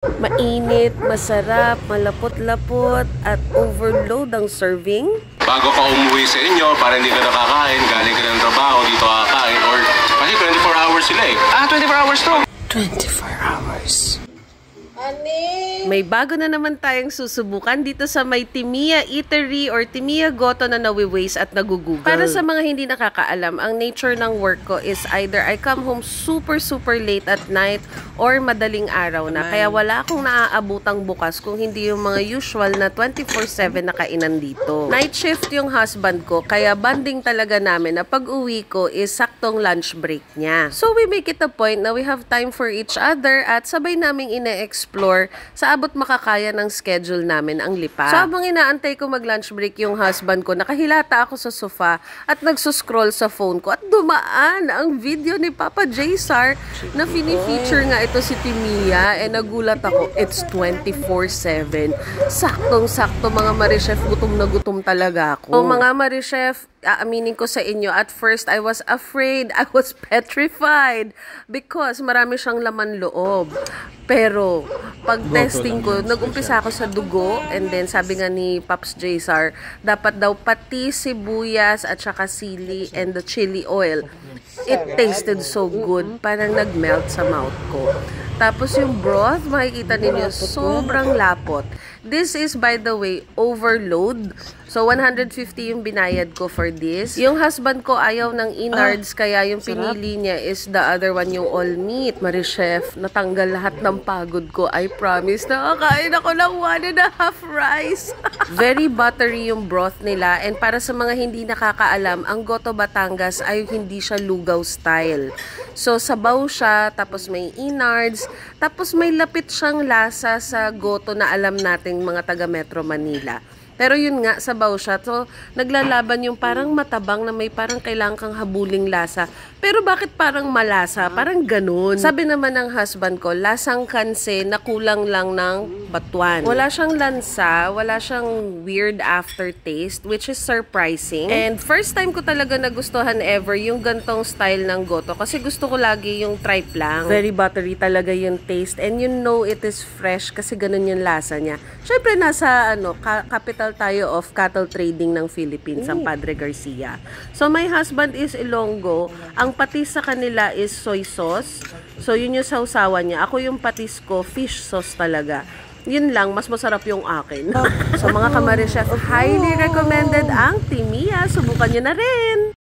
Mainit, masarap, malapot-lapot, at overload ang serving. Bago ka umuwi sa inyo, para hindi ka nakakain, galing ka ng trabaho, dito kakain, or kasi 24 hours sila eh. 24 hours to! 24 hours. May bago na naman tayong susubukan dito sa may Timiya Eatery or Timiya Goto na nawi-waste at nagugugal. Para sa mga hindi nakakaalam, ang nature ng work ko is either I come home super late at night or madaling araw na. Kaya wala akong naaabutang bukas kung hindi yung mga usual na 24/7 na kainan dito. Night shift yung husband ko, kaya banding talaga namin na pag-uwi ko is saktong lunch break niya. So we make it a point na we have time for each other at sabay naming ine-explore sa abot makakaya ng schedule namin ang lipa. So habang inaantay ko mag-lunch break yung husband ko, nakahilata ako sa sofa at nagsuscroll sa phone ko at dumaan ang video ni Papa J-Sar na fini-feature nga ito si Timiya. Nagulat ako, it's 24/7. Saktong-sakto mga Marichef, gutom na gutom talaga ako. O mga Marichef, aaminin ko sa inyo, at first I was afraid, I was petrified because marami siyang laman loob. Pero pag testing ko, nag-umpisa ako sa dugo, and then sabi nga ni Pops J-Sar, dapat daw pati sibuyas at saka sili and the chili oil. It tasted so good, parang nag-melt sa mouth ko. Tapos yung broth, makikita ninyo, sobrang lapot. This is, by the way, overload. So, 150 yung binayad ko for this. Yung husband ko ayaw ng innards, kaya yung pinili niya is the other one, yung all meat. Marichef, natanggal lahat ng pagod ko. I promise, nakakain ako ng 1.5 rice. Very buttery yung broth nila. And para sa mga hindi nakakaalam, ang Goto Batangas ay hindi siya lugaw style. So, sabaw siya, tapos may innards, tapos may lapit siyang lasa sa goto na alam nating mga taga Metro Manila. Pero yun nga, sabaw siya. So, naglalaban yung parang matabang na may parang kailangan kang habuling lasa. Pero bakit parang malasa? Parang ganun. Sabi naman ng husband ko, lasang kanse na kulang lang ng batuan. Wala siyang lansa, wala siyang weird aftertaste, which is surprising. And first time ko talaga nagustuhan ever yung gantong style ng goto. Kasi gusto ko lagi yung tripe lang. Very buttery talaga yung taste. And you know it is fresh kasi ganun yung lasa niya. Siyempre, nasa capital tayo of cattle trading ng Philippines, ang Padre Garcia. So, my husband is Ilonggo. Ang patis sa kanila is soy sauce. So, yun yung sausawan niya. Ako yung patis ko, fish sauce talaga. Yun lang, mas masarap yung akin. So, mga Kamarichef, highly recommended ang Timiya. Subukan nyo na rin!